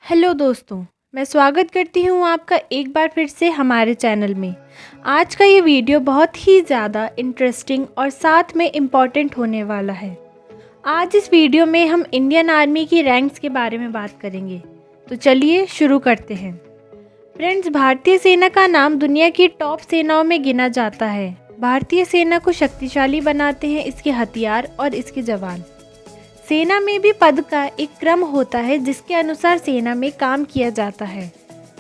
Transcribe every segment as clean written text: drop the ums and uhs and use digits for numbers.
Hello दोस्तों, मैं स्वागत करती हूँ आपका एक बार फिर से हमारे चैनल में। आज का ये वीडियो बहुत ही ज़्यादा इंटरेस्टिंग और साथ में इम्पॉर्टेंट होने वाला है। आज इस वीडियो में हम इंडियन आर्मी की रैंक्स के बारे में बात करेंगे। तो चलिए शुरू करते हैं। फ्रेंड्स, भारतीय सेना का नाम दुनिया की टॉप सेनाओं में गिना जाता है। भारतीय सेना को शक्तिशाली बनाते हैं इसके हथियार और इसके जवान। सेना में भी पद का एक क्रम होता है जिसके अनुसार सेना में काम किया जाता है।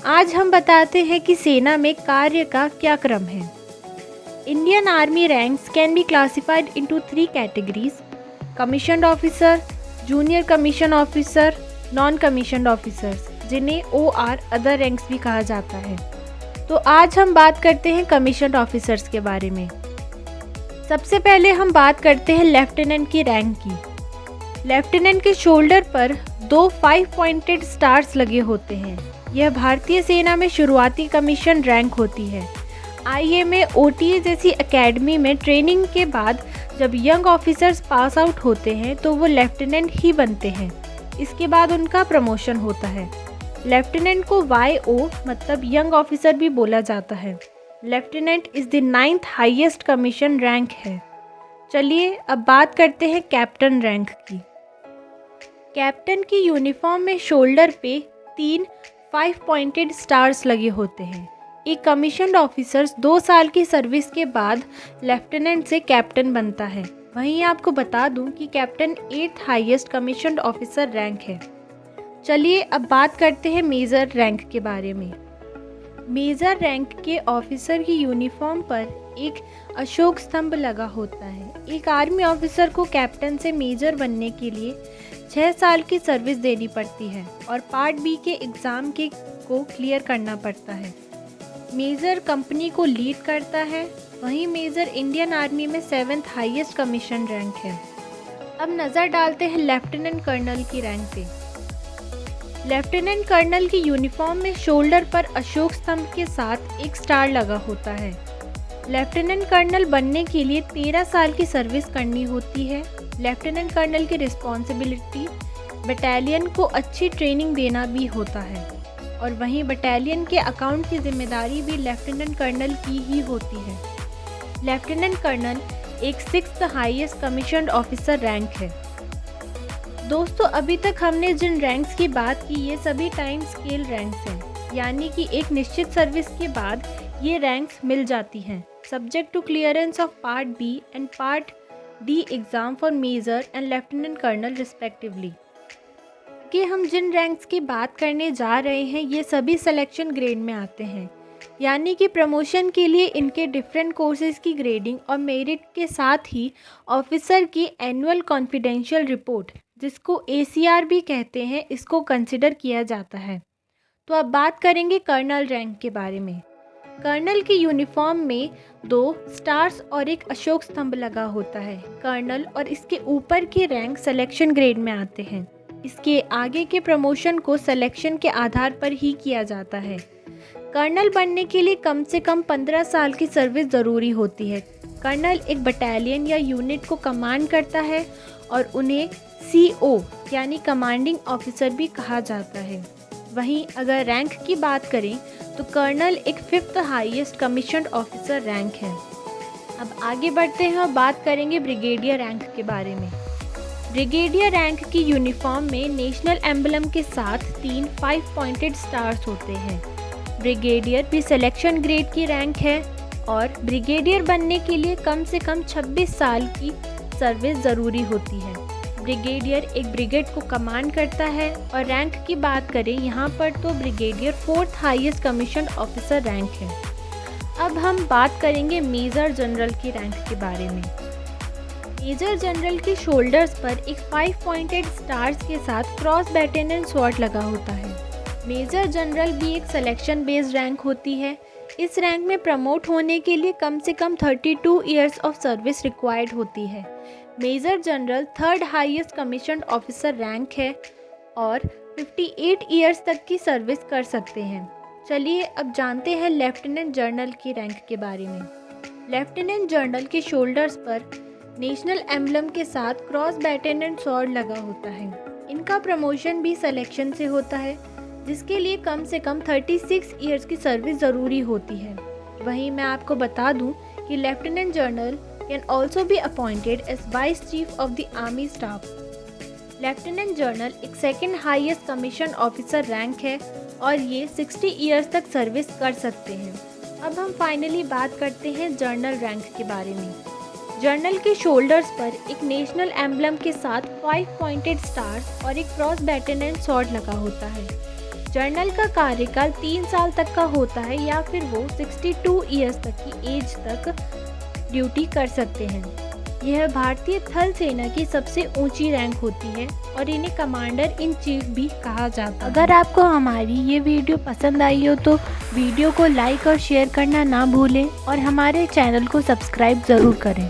आज हम बताते हैं कि सेना में कार्य का क्या क्रम है। Indian army ranks can be classified into 3 categories: commissioned officer, junior commission officer, non commissioned officers, जिन्हें OR अदर रैंक्स भी कहा जाता है। तो आज हम बात करते हैं कमीशन्ड ऑफिसर्स के बारे में। सबसे पहले हम बात करते हैं लेफ्टिनेंट की रैंक की। लेफ्टिनेंट के शोल्डर पर 2 5 पॉइंटेड स्टार्स लगे होते हैं। यह भारतीय सेना में शुरुआती कमीशन रैंक होती है। IMA OTA जैसी एकेडमी में ट्रेनिंग के बाद जब यंग ऑफिसर्स पास आउट होते हैं तो वो लेफ्टिनेंट ही बनते हैं। इसके बाद उनका प्रमोशन होता है। लेफ्टिनेंट को YO मतलब यंग ऑफिसर भी बोला जाता है। Lieutenant is the 9th highest commission rank है। चलिए अब बात करते हैं कैप्टन रैंक की। कैप्टन की यूनिफॉर्म में शोल्डर पे 3 5 पॉइंटेड स्टार्स लगे होते हैं। एक कमीशन्ड ऑफिसर्स 2 साल की सर्विस के बाद लेफ्टिनेंट से कैप्टन बनता है। वहीं आपको बता दूं कि captain 8th highest commissioned officer rank है। चलिए अब बात करते हैं मेजर रैंक के बारे में। मेजर रैंक के ऑफिसर की यूनिफॉर्म पर एक अशोक स्तंभ लगा होता है। एक आर्मी ऑफिसर को कैप्टन से मेजर बनने के लिए 6 साल की सर्विस देनी पड़ती है और पार्ट B के एग्ज़ाम को क्लियर करना पड़ता है। मेजर कंपनी को लीड करता है। वहीं मेजर इंडियन आर्मी में 7th हाईएस्ट कमीशन रैंक है। अब नज़र डालते हैं लेफ्टिनेंट कर्नल की रैंक पे। लेफ्टिनेंट कर्नल की यूनिफॉर्म में शोल्डर पर अशोक स्तंभ के साथ एक स्टार लगा होता है। लेफ्टिनेंट कर्नल बनने के लिए 13 साल की सर्विस करनी होती है। लेफ्टिनेंट कर्नल की रिस्पॉन्सिबिलिटी बटालियन को अच्छी ट्रेनिंग देना भी होता है और वहीं बटालियन के अकाउंट की जिम्मेदारी भी लेफ्टिनेंट कर्नल की ही होती है। लेफ्टिनेंट कर्नल एक 6th highest commissioned officer rank है। दोस्तों, अभी तक हमने जिन रैंक्स की बात की ये सभी टाइम स्केल रैंक्स हैं, यानी कि एक निश्चित सर्विस के बाद ये रैंक्स मिल जाती हैं, subject to clearance of part B and part D exam for major and lieutenant colonel respectively. कि हम जिन रैंक्स की बात करने जा रहे हैं ये सभी सिलेक्शन ग्रेड में आते हैं, यानी कि प्रमोशन के लिए इनके डिफरेंट कोर्सेज़ की ग्रेडिंग और मेरिट के साथ ही ऑफिसर की एनुअल कॉन्फिडेंशियल रिपोर्ट, जिसको ACR भी कहते हैं, इसको कंसिडर किया जाता है। तो अब बात करेंगे कर्नल रैंक के बारे में। कर्नल की यूनिफॉर्म में 2 स्टार्स और एक अशोक स्तंभ लगा होता है। कर्नल और इसके ऊपर के रैंक सिलेक्शन ग्रेड में आते हैं। इसके आगे के प्रमोशन को सिलेक्शन के आधार पर ही किया जाता है। कर्नल बनने के लिए कम से कम 15 साल की सर्विस ज़रूरी होती है। कर्नल एक बटालियन या यूनिट को कमांड करता है और उन्हें CO यानी कमांडिंग ऑफिसर भी कहा जाता है। वहीं अगर रैंक की बात करें तो कर्नल एक 5th highest commissioned officer rank है। अब आगे बढ़ते हैं और बात करेंगे ब्रिगेडियर रैंक के बारे में। ब्रिगेडियर रैंक की यूनिफॉर्म में नेशनल एम्बलम के साथ 3 5 पॉइंटेड स्टार्स होते हैं। ब्रिगेडियर भी सिलेक्शन ग्रेड की रैंक है और ब्रिगेडियर बनने के लिए कम से कम 26 साल की सर्विस ज़रूरी होती है। ब्रिगेडियर एक ब्रिगेड को कमांड करता है और रैंक की बात करें यहाँ पर तो brigadier 4th highest commissioned officer rank है। अब हम बात करेंगे मेजर जनरल की रैंक के बारे में। मेजर जनरल के शोल्डर्स पर एक 5 पॉइंटेड स्टार्स के साथ क्रॉस बैटेनियन स्वॉर्ड लगा होता है। मेजर जनरल भी एक सिलेक्शन बेस्ड रैंक होती है। इस रैंक में प्रमोट होने के लिए कम से कम 32 ईयर्स ऑफ सर्विस रिक्वायर्ड होती है। Major general 3rd highest commissioned officer rank है और 58 ईयर्स तक की सर्विस कर सकते हैं। चलिए अब जानते हैं लेफ्टिनेंट जनरल की रैंक के बारे में। लेफ्टिनेंट जनरल के शोल्डर्स पर नेशनल एम्बलम के साथ क्रॉस बैटेनियन स्वॉर्ड लगा होता है। इनका प्रमोशन भी सिलेक्शन से होता है। जिसके लिए कम से कम 36 ईयर्स की सर्विस ज़रूरी होती है। वहीं मैं आपको बता दूं कि lieutenant general can also be appointed as vice chief of the army staff. Lieutenant general एक second highest commission officer rank है और ये 60 ईयर्स तक सर्विस कर सकते हैं। अब हम फाइनली बात करते हैं जनरल रैंक के बारे में। जनरल के शोल्डर्स पर एक नेशनल एम्बलम के साथ 5 पॉइंटेड स्टार्स और एक क्रॉस बैटन स्वॉर्ड लगा होता है। जनरल का कार्यकाल 3 साल तक का होता है या फिर वो 62 ईयर्स तक की एज तक ड्यूटी कर सकते हैं। यह भारतीय थल सेना की सबसे ऊंची रैंक होती है और इन्हें कमांडर इन चीफ भी कहा जाता है। अगर आपको हमारी ये वीडियो पसंद आई हो तो वीडियो को लाइक और शेयर करना ना भूलें और हमारे चैनल को सब्सक्राइब ज़रूर करें।